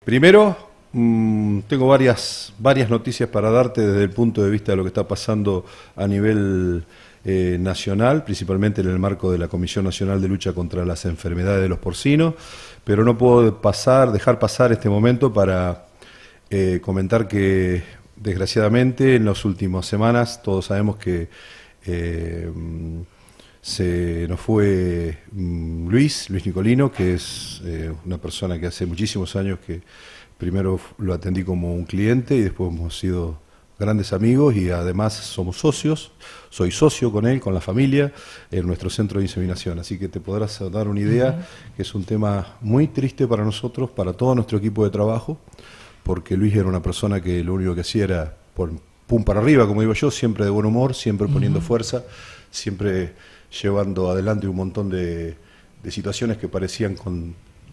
Primero, tengo varias noticias para darte desde el punto de vista de lo que está pasando a nivel nacional, principalmente en el marco de la Comisión Nacional de Lucha contra las Enfermedades de los Porcinos, pero no puedo dejar pasar este momento para comentar que, desgraciadamente, en las últimas semanas todos sabemos que se nos fue Luis Nicolino, que es una persona que hace muchísimos años que primero lo atendí como un cliente y después hemos sido grandes amigos y además somos socios. Soy socio con él, con la familia, en nuestro centro de inseminación. Así que te podrás dar una idea que es un tema muy triste para nosotros, para todo nuestro equipo de trabajo, porque Luis era una persona que lo único que hacía era pum para arriba, como digo yo, siempre de buen humor, siempre poniendo fuerza, siempre llevando adelante un montón de situaciones que parecían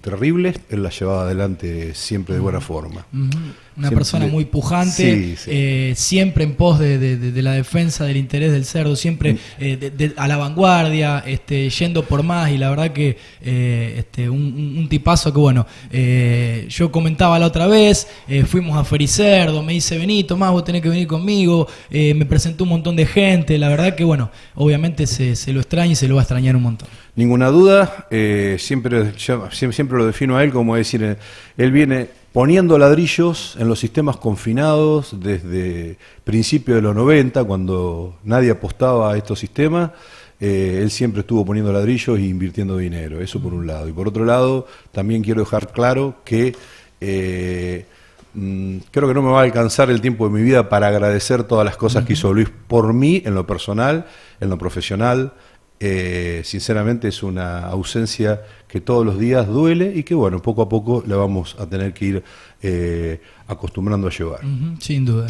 terribles, él las llevaba adelante siempre de buena forma. Una Siempre, persona muy pujante, siempre en pos de la defensa del interés del cerdo, siempre a la vanguardia, yendo por más, y la verdad que un tipazo que bueno, yo comentaba la otra vez, fuimos a Fericerdo, me dice vení Tomás, vos tenés que venir conmigo, me presentó un montón de gente, la verdad que bueno, obviamente se lo extraña y se lo va a extrañar un montón. Ninguna duda, siempre lo defino a él como decir, él viene poniendo ladrillos en los sistemas confinados desde principios de los 90, cuando nadie apostaba a estos sistemas, él siempre estuvo poniendo ladrillos e invirtiendo dinero, eso por un lado. Y por otro lado, también quiero dejar claro que creo que no me va a alcanzar el tiempo de mi vida para agradecer todas las cosas que hizo Luis por mí, en lo personal, en lo profesional. Sinceramente es una ausencia que todos los días duele y que bueno, poco a poco la vamos a tener que ir acostumbrando a llevar. Sin duda.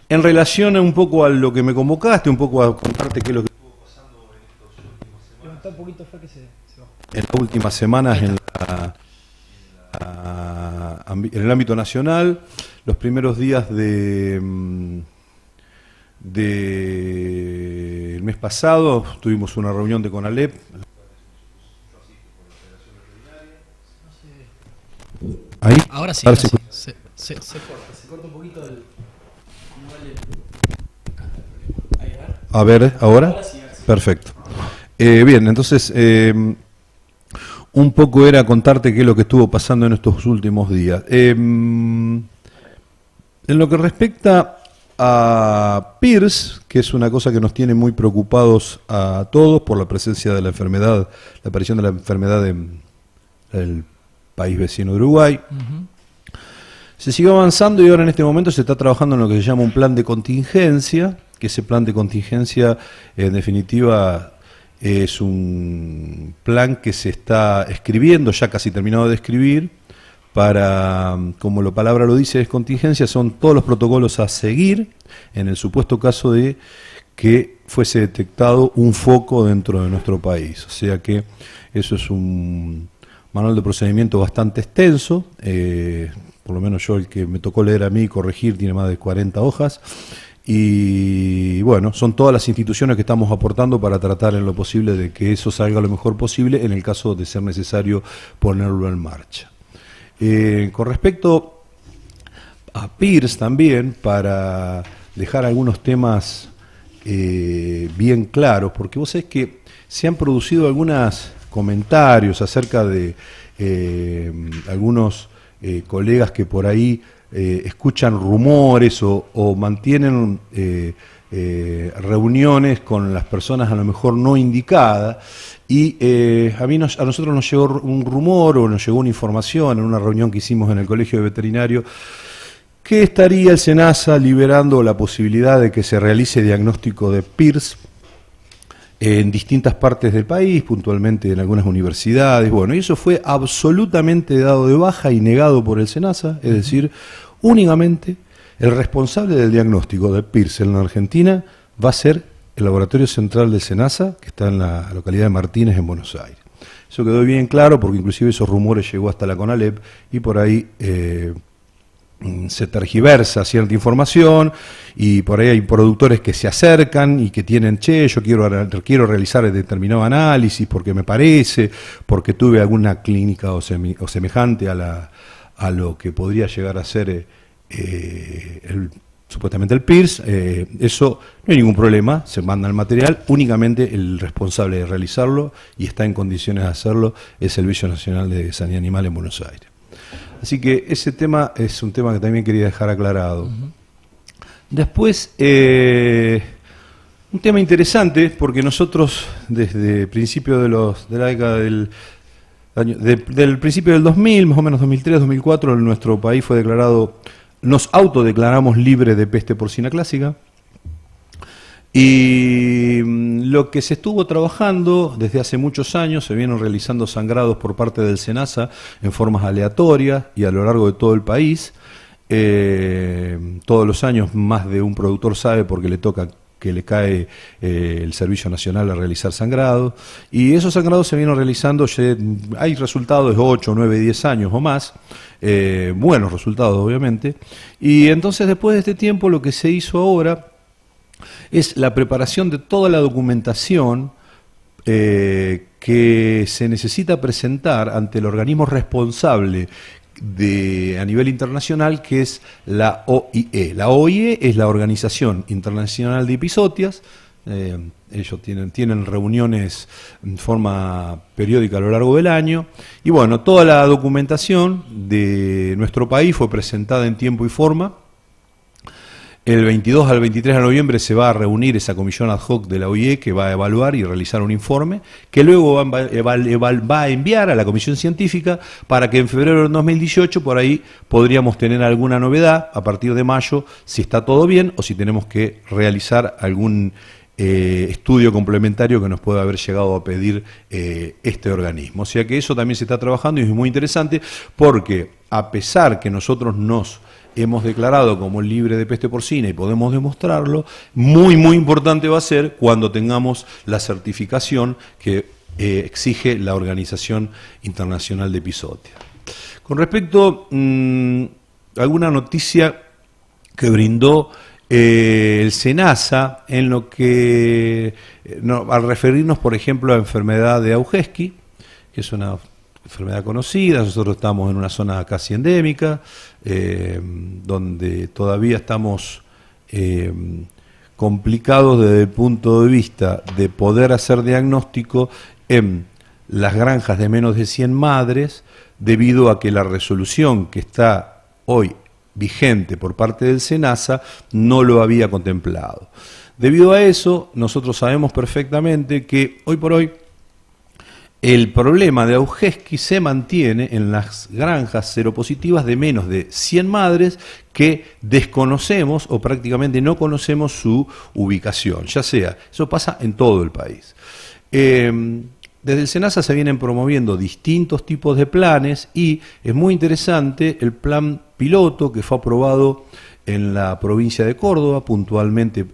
En relación un poco a lo que me convocaste, un poco a contarte qué es lo que estuvo pasando en las últimas semanas en el ámbito nacional, los primeros días del mes pasado tuvimos una reunión de CONALEP. ¿Ahí? Ahora sí, se corta un poquito el... A ver, ¿ahora? Perfecto. Bien, entonces, un poco era contarte qué es lo que estuvo pasando en estos últimos días. En lo que respecta a PIRS, que es una cosa que nos tiene muy preocupados a todos por la presencia de la enfermedad, la aparición de la enfermedad en el país vecino de Uruguay. Se siguió avanzando y ahora en este momento se está trabajando en lo que se llama un plan de contingencia, que ese plan de contingencia en definitiva es un plan que se está escribiendo, ya casi terminado de escribir, para, como la palabra lo dice, es contingencia, son todos los protocolos a seguir en el supuesto caso de que fuese detectado un foco dentro de nuestro país. O sea que eso es un manual de procedimiento bastante extenso, por lo menos yo el que me tocó leer a mí y corregir tiene más de 40 hojas, y bueno, son todas las instituciones que estamos aportando para tratar en lo posible de que eso salga lo mejor posible en el caso de ser necesario ponerlo en marcha. Con respecto a PIRS también, para dejar algunos temas bien claros, porque vos sabés que se han producido algunos comentarios acerca de algunos colegas que por ahí escuchan rumores o mantienen reuniones con las personas a lo mejor no indicadas. Y a nosotros nos llegó un rumor o nos llegó una información en una reunión que hicimos en el Colegio de Veterinario que estaría el SENASA liberando la posibilidad de que se realice diagnóstico de PIRS en distintas partes del país, puntualmente en algunas universidades. Bueno, y eso fue absolutamente dado de baja y negado por el SENASA, es decir, únicamente el responsable del diagnóstico de PIRS en la Argentina va a ser el Laboratorio Central del SENASA, que está en la localidad de Martínez, en Buenos Aires. Eso quedó bien claro porque inclusive esos rumores llegó hasta la CONALEP y por ahí se tergiversa cierta información y por ahí hay productores que se acercan y que tienen, yo quiero realizar determinado análisis porque me parece, porque tuve alguna clínica o semejante a a lo que podría llegar a ser supuestamente el PIRS, eso no hay ningún problema, se manda el material, únicamente el responsable de realizarlo y está en condiciones de hacerlo es el Servicio Nacional de Sanidad Animal en Buenos Aires. Así que ese tema es un tema que también quería dejar aclarado. Después, un tema interesante, porque nosotros desde principio de la década del principio del 2000, más o menos 2003, 2004, en nuestro país fue declarado, nos autodeclaramos libres de peste porcina clásica. Y lo que se estuvo trabajando desde hace muchos años, se vienen realizando sangrados por parte del SENASA en formas aleatorias y a lo largo de todo el país. Todos los años más de un productor sabe porque le toca que le cae el Servicio Nacional a realizar sangrados, y esos sangrados se vienen realizando, hay resultados de 8, 9, 10 años o más, buenos resultados obviamente, y entonces después de este tiempo lo que se hizo ahora es la preparación de toda la documentación que se necesita presentar ante el organismo responsable a nivel internacional, que es la OIE. La OIE es la Organización Internacional de Epizotias. Ellos tienen reuniones en forma periódica a lo largo del año. Y bueno, toda la documentación de nuestro país fue presentada en tiempo y forma. El 22 al 23 de noviembre se va a reunir esa comisión ad hoc de la OIE que va a evaluar y realizar un informe que luego va a enviar a la comisión científica para que en febrero del 2018 por ahí podríamos tener alguna novedad a partir de mayo, si está todo bien o si tenemos que realizar algún estudio complementario que nos pueda haber llegado a pedir este organismo. O sea que eso también se está trabajando y es muy interesante porque a pesar que nosotros nos hemos declarado como libre de peste porcina y podemos demostrarlo, muy importante va a ser cuando tengamos la certificación que exige la Organización Internacional de Epizotia. Con respecto a alguna noticia que brindó el SENASA en lo que, al referirnos por ejemplo a enfermedad de Augeski, que es una enfermedad conocida, nosotros estamos en una zona casi endémica, donde todavía estamos complicados desde el punto de vista de poder hacer diagnóstico en las granjas de menos de 100 madres, debido a que la resolución que está hoy vigente por parte del SENASA no lo había contemplado. Debido a eso, nosotros sabemos perfectamente que hoy por hoy el problema de Augeski se mantiene en las granjas seropositivas de menos de 100 madres que desconocemos o prácticamente no conocemos su ubicación, ya sea, eso pasa en todo el país. Desde el SENASA se vienen promoviendo distintos tipos de planes y es muy interesante el plan piloto que fue aprobado en la provincia de Córdoba, puntualmente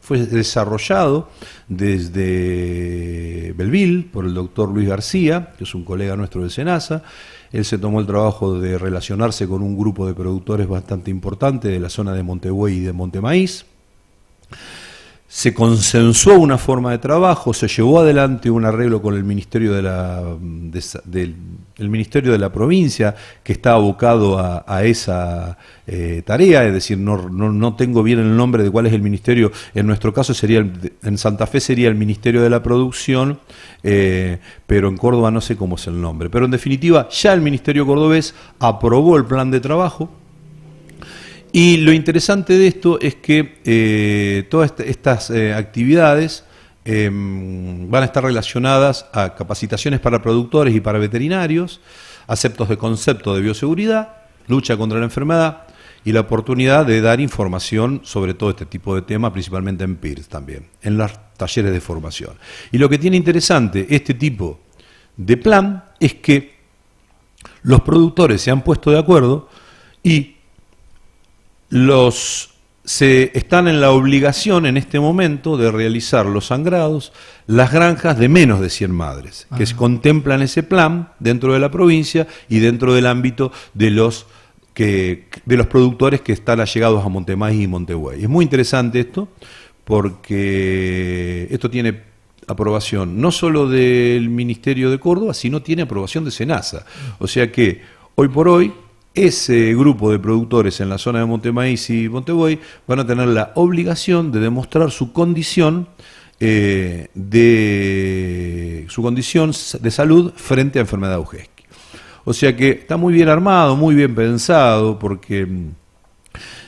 fue desarrollado desde Belville por el doctor Luis García, que es un colega nuestro del SENASA. Él se tomó el trabajo de relacionarse con un grupo de productores bastante importante de la zona de Montebuey y de Montemaíz. Se consensuó una forma de trabajo, se llevó adelante un arreglo con el Ministerio el Ministerio de la provincia que está abocado a esa tarea, es decir, no tengo bien el nombre de cuál es el ministerio, en nuestro caso en Santa Fe sería el Ministerio de la Producción, pero en Córdoba no sé cómo es el nombre, pero en definitiva ya el Ministerio Cordobés aprobó el plan de trabajo. Y lo interesante de esto es que todas estas actividades van a estar relacionadas a capacitaciones para productores y para veterinarios, aceptos de concepto de bioseguridad, lucha contra la enfermedad y la oportunidad de dar información sobre todo este tipo de temas, principalmente en PIRS también, en los talleres de formación. Y lo que tiene interesante este tipo de plan es que los productores se han puesto de acuerdo y están en la obligación en este momento de realizar los sangrados las granjas de menos de 100 madres, que contemplan ese plan dentro de la provincia y dentro del ámbito de los productores que están allegados a Montemaíz y Montebuey. Es muy interesante esto, porque esto tiene aprobación no solo del Ministerio de Córdoba, sino tiene aprobación de SENASA. O sea que hoy por hoy, ese grupo de productores en la zona de Montemaíz y Montevoy van a tener la obligación de demostrar su condición de salud frente a enfermedad de Augeski. O sea que está muy bien armado, muy bien pensado, porque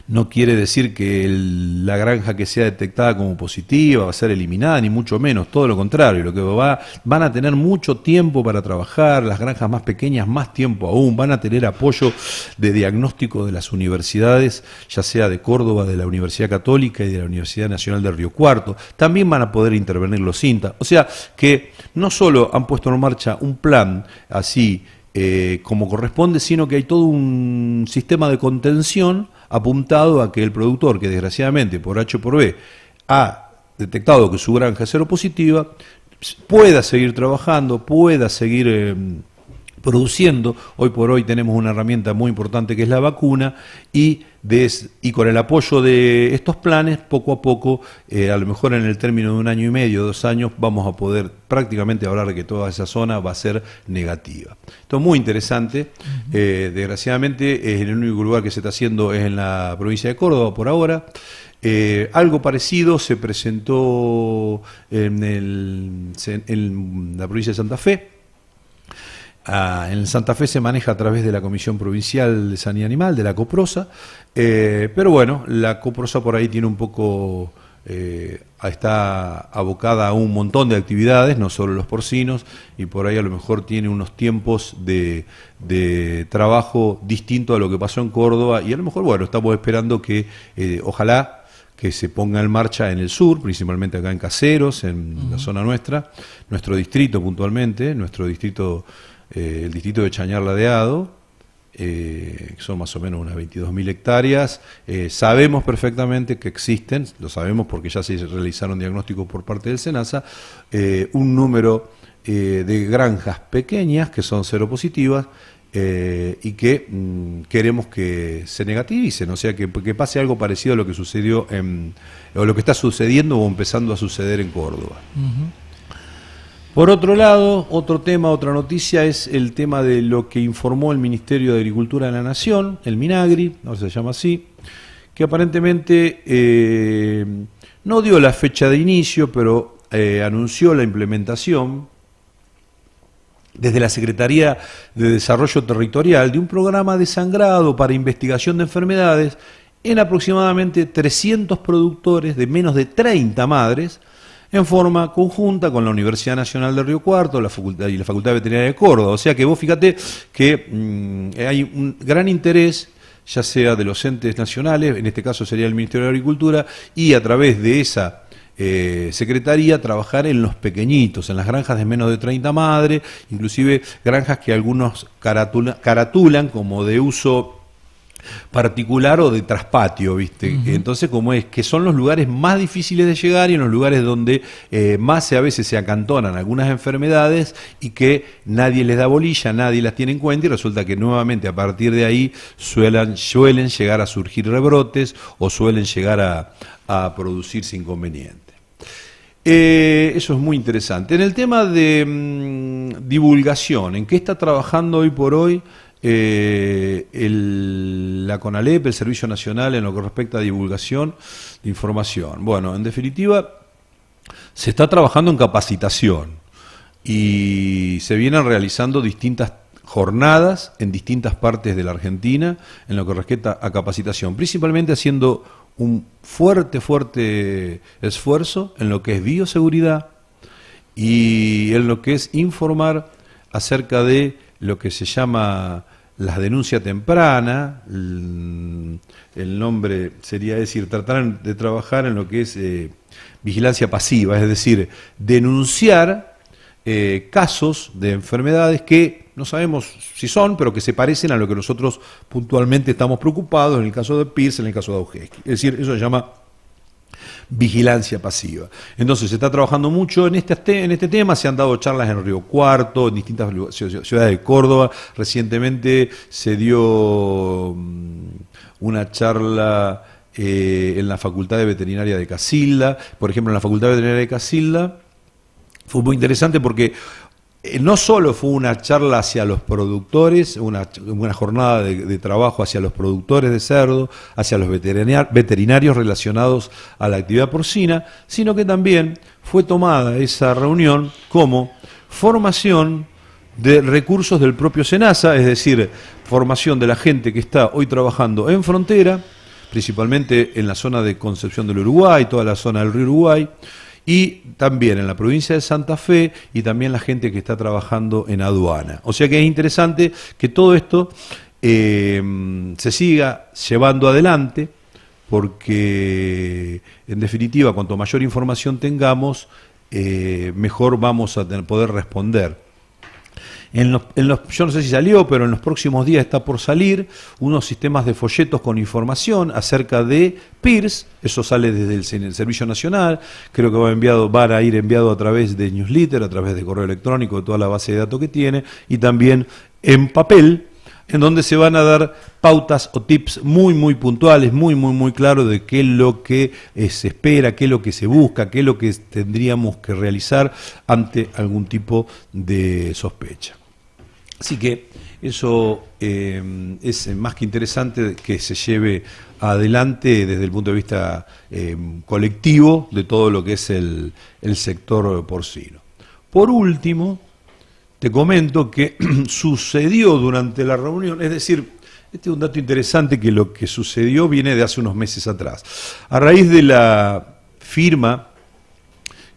no quiere decir que la granja que sea detectada como positiva va a ser eliminada, ni mucho menos, todo lo contrario. Lo que van a tener mucho tiempo para trabajar, las granjas más pequeñas más tiempo aún, van a tener apoyo de diagnóstico de las universidades, ya sea de Córdoba, de la Universidad Católica y de la Universidad Nacional de Río Cuarto. También van a poder intervenir los INTA. O sea que no solo han puesto en marcha un plan así como corresponde, sino que hay todo un sistema de contención apuntado a que el productor, que desgraciadamente por H o por B ha detectado que su granja es seropositiva, pueda seguir trabajando, pueda seguir produciendo. Hoy por hoy tenemos una herramienta muy importante que es la vacuna, y con el apoyo de estos planes, poco a poco, a lo mejor en el término de 1 año y medio, 2 años, vamos a poder prácticamente hablar de que toda esa zona va a ser negativa. Esto es muy interesante. Desgraciadamente el único lugar que se está haciendo es en la provincia de Córdoba por ahora. Algo parecido se presentó en la provincia de Santa Fe. En Santa Fe se maneja a través de la Comisión Provincial de Sanidad Animal, de la COPROSA, pero bueno, la COPROSA por ahí tiene un poco, está abocada a un montón de actividades, no solo los porcinos, y por ahí a lo mejor tiene unos tiempos de trabajo distinto a lo que pasó en Córdoba, y a lo mejor, bueno, estamos esperando que, ojalá, que se ponga en marcha en el sur, principalmente acá en Caseros, en la zona nuestra, nuestro distrito puntualmente, el distrito de Chañar Ladeado, que son más o menos unas 22.000 hectáreas. Sabemos perfectamente que existen, lo sabemos porque ya se realizaron diagnósticos por parte del SENASA, un número de granjas pequeñas que son seropositivas, y que queremos que se negativicen, o sea, que pase algo parecido a lo que sucedió o lo que está sucediendo o empezando a suceder en Córdoba. Por otro lado, otro tema, otra noticia es el tema de lo que informó el Ministerio de Agricultura de la Nación, el MINAGRI, ahora se llama así, que aparentemente no dio la fecha de inicio, pero anunció la implementación desde la Secretaría de Desarrollo Territorial de un programa de sangrado para investigación de enfermedades en aproximadamente 300 productores de menos de 30 madres, en forma conjunta con la Universidad Nacional de Río Cuarto y la Facultad de Veterinaria de Córdoba. O sea que vos fíjate que hay un gran interés, ya sea de los entes nacionales, en este caso sería el Ministerio de Agricultura, y a través de esa secretaría trabajar en los pequeñitos, en las granjas de menos de 30 madres, inclusive granjas que algunos caratulan como de uso particular o de traspatio, ¿viste? Entonces, como es que son los lugares más difíciles de llegar y en los lugares donde más a veces se acantonan algunas enfermedades y que nadie les da bolilla, nadie las tiene en cuenta, y resulta que nuevamente a partir de ahí suelen llegar a surgir rebrotes o suelen llegar a producirse inconvenientes. Eso es muy interesante. En el tema de divulgación, ¿en qué está trabajando hoy por hoy la CONALEP, el Servicio Nacional, en lo que respecta a divulgación de información? Bueno, en definitiva, se está trabajando en capacitación y se vienen realizando distintas jornadas en distintas partes de la Argentina en lo que respecta a capacitación, principalmente haciendo un fuerte esfuerzo en lo que es bioseguridad y en lo que es informar acerca de lo que se llama la denuncia temprana. El nombre sería decir, tratar de trabajar en lo que es vigilancia pasiva, es decir, denunciar casos de enfermedades que no sabemos si son, pero que se parecen a lo que nosotros puntualmente estamos preocupados, en el caso de PIRS, en el caso de Augeski. Es decir, eso se llama vigilancia pasiva. Entonces se está trabajando mucho en este tema, se han dado charlas en Río Cuarto, en distintas ciudades de Córdoba. Recientemente se dio una charla en la Facultad de Veterinaria de Casilda. Por ejemplo, en la Facultad de Veterinaria de Casilda fue muy interesante porque no solo fue una charla hacia los productores, una jornada de trabajo hacia los productores de cerdo, hacia los veterinarios relacionados a la actividad porcina, sino que también fue tomada esa reunión como formación de recursos del propio SENASA, es decir, formación de la gente que está hoy trabajando en frontera, principalmente en la zona de Concepción del Uruguay, toda la zona del río Uruguay, y también en la provincia de Santa Fe, y también la gente que está trabajando en aduana. O sea que es interesante que todo esto se siga llevando adelante, porque en definitiva, cuanto mayor información tengamos, mejor vamos a poder responder. Yo no sé si salió, pero en los próximos días está por salir unos sistemas de folletos con información acerca de PIRS. Eso sale desde el Servicio Nacional, creo que van a ir enviado a través de newsletter, a través de correo electrónico, de toda la base de datos que tiene, y también en papel, en donde se van a dar pautas o tips muy puntuales, muy claros de qué es lo que se espera, qué es lo que se busca, qué es lo que tendríamos que realizar ante algún tipo de sospecha. Así que eso es más que interesante que se lleve adelante desde el punto de vista colectivo de todo lo que es el sector porcino. Por último, te comento que sucedió durante la reunión, es decir, este es un dato interesante, que lo que sucedió viene de hace unos meses atrás. A raíz de la firma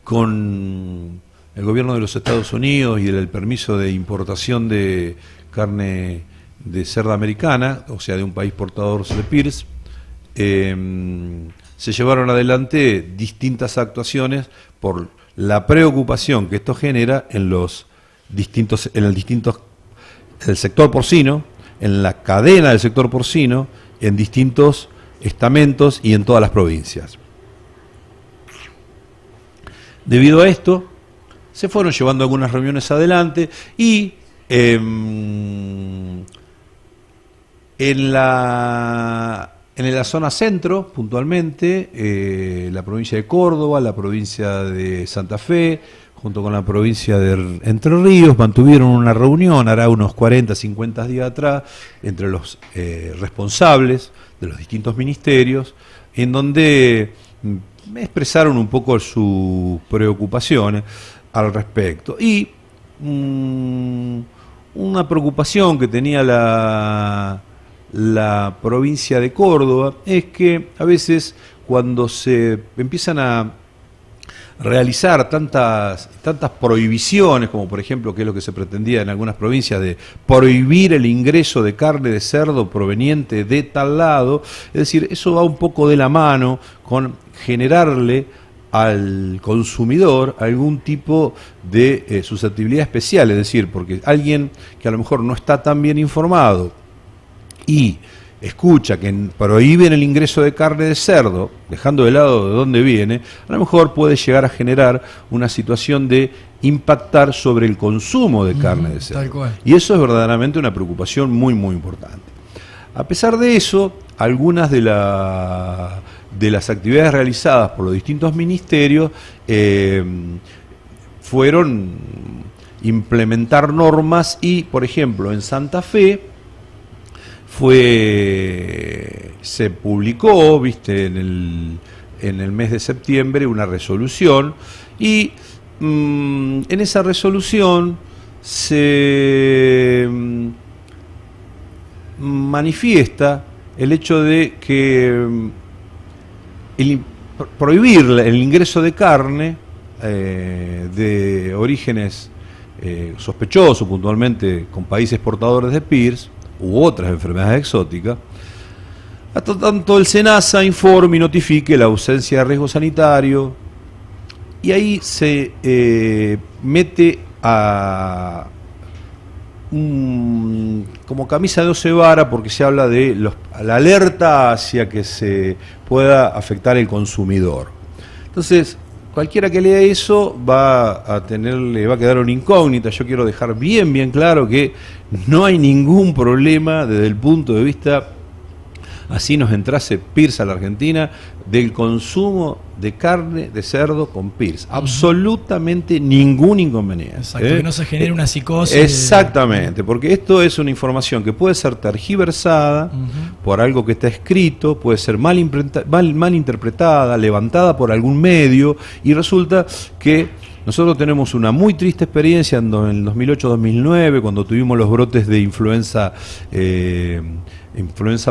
con el gobierno de los Estados Unidos y del permiso de importación de carne de cerda americana, o sea, de un país portador de PIRS, se llevaron adelante distintas actuaciones por la preocupación que esto genera en el sector porcino, en la cadena del sector porcino, en distintos estamentos y en todas las provincias. Debido a esto, se fueron llevando algunas reuniones adelante y en la zona centro, puntualmente, la provincia de Córdoba, la provincia de Santa Fe, junto con la provincia de Entre Ríos, mantuvieron una reunión, hará unos 40, 50 días atrás, entre los responsables de los distintos ministerios, en donde expresaron un poco sus preocupaciones al respecto. Y una preocupación que tenía la provincia de Córdoba es que a veces cuando se empiezan a realizar tantas prohibiciones, como por ejemplo, que es lo que se pretendía en algunas provincias, de prohibir el ingreso de carne de cerdo proveniente de tal lado, es decir, eso va un poco de la mano con generarle al consumidor algún tipo de susceptibilidad especial, es decir, porque alguien que a lo mejor no está tan bien informado y escucha que prohíben el ingreso de carne de cerdo, dejando de lado de dónde viene, a lo mejor puede llegar a generar una situación de impactar sobre el consumo de carne de cerdo. Tal cual. Y eso es verdaderamente una preocupación muy importante. A pesar de eso, algunas de las actividades realizadas por los distintos ministerios fueron implementar normas y, por ejemplo, en Santa Fe se publicó, en el mes de septiembre, una resolución, y en esa resolución se manifiesta el hecho de que prohibir el ingreso de carne de orígenes sospechosos, puntualmente con países portadores de PIRS u otras enfermedades exóticas, hasta tanto el SENASA informe y notifique la ausencia de riesgo sanitario, y ahí se mete a como camisa de 12 varas, porque se habla de la alerta hacia que se pueda afectar el consumidor. Entonces, cualquiera que lea eso le va a quedar una incógnita. Yo quiero dejar bien claro que no hay ningún problema desde el punto de vista así nos entrase PIRS a la Argentina, del consumo de carne de cerdo con PIRS. Absolutamente ningún inconveniente. Exacto, que no se genere una psicosis. Exactamente, porque esto es una información que puede ser tergiversada por algo que está escrito, puede ser mal interpretada, levantada por algún medio, y resulta que nosotros tenemos una muy triste experiencia en el 2008-2009, cuando tuvimos los brotes de influenza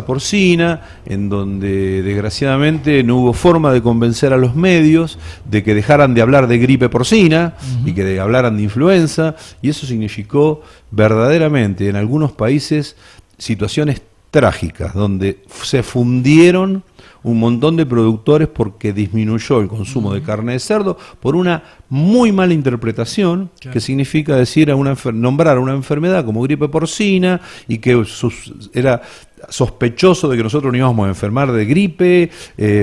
porcina, en donde desgraciadamente no hubo forma de convencer a los medios de que dejaran de hablar de gripe porcina y que hablaran de influenza, y eso significó verdaderamente en algunos países situaciones trágicas, donde se fundieron un montón de productores porque disminuyó el consumo de carne de cerdo por una muy mala interpretación, que significa decir nombrar a una enfermedad como gripe porcina, y que era sospechoso de que nosotros nos íbamos a enfermar de gripe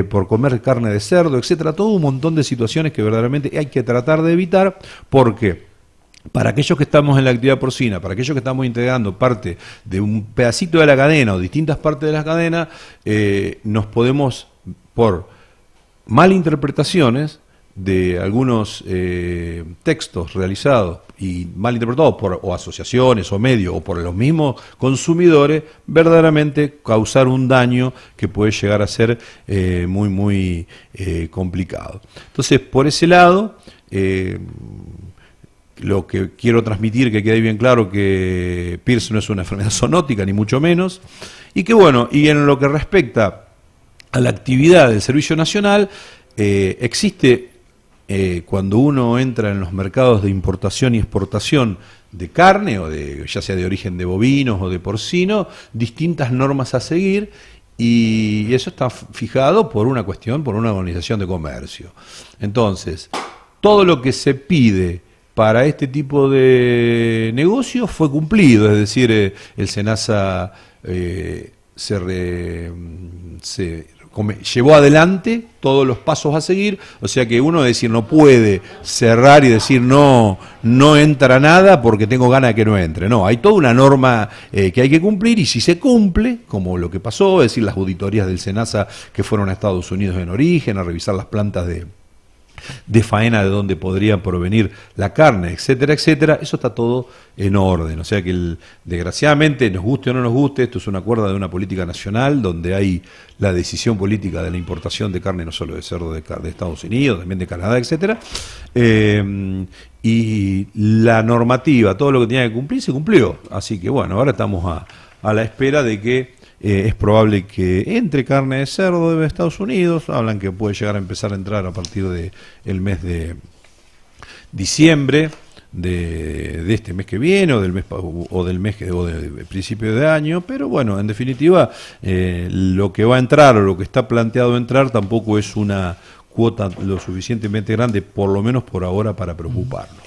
por comer carne de cerdo, etcétera. Todo un montón de situaciones que verdaderamente hay que tratar de evitar, porque para aquellos que estamos en la actividad porcina, para aquellos que estamos integrando parte de un pedacito de la cadena o distintas partes de la cadena, nos podemos, por malinterpretaciones de algunos textos realizados y malinterpretados por o asociaciones o medios o por los mismos consumidores, verdaderamente causar un daño que puede llegar a ser muy complicado. Entonces, por ese lado, lo que quiero transmitir, que quede bien claro, que PIRS no es una enfermedad zoonótica, ni mucho menos, y que bueno, y en lo que respecta a la actividad del Servicio Nacional, existe, cuando uno entra en los mercados de importación y exportación de carne, o ya sea de origen de bovinos o de porcino, distintas normas a seguir, y eso está fijado por una organización de comercio. Entonces, todo lo que se pide para este tipo de negocios fue cumplido, es decir, el SENASA llevó adelante todos los pasos a seguir, o sea que uno no puede cerrar y decir no entra nada porque tengo ganas de que no entre. No, hay toda una norma que hay que cumplir, y si se cumple, como lo que pasó, es decir, las auditorías del SENASA que fueron a Estados Unidos en origen, a revisar las plantas de faena de donde podría provenir la carne, etcétera, etcétera, eso está todo en orden. O sea que desgraciadamente, nos guste o no nos guste, esto es un acuerdo de una política nacional donde hay la decisión política de la importación de carne, no solo de cerdo de Estados Unidos, también de Canadá, etcétera, y la normativa, todo lo que tenía que cumplir, se cumplió. Así que bueno, ahora estamos a la espera de que es probable que entre carne de cerdo de Estados Unidos. Hablan que puede llegar a empezar a entrar a partir del mes de diciembre de este mes que viene, o del principio de año, pero bueno, en definitiva, lo que va a entrar o lo que está planteado entrar tampoco es una cuota lo suficientemente grande, por lo menos por ahora, para preocuparnos.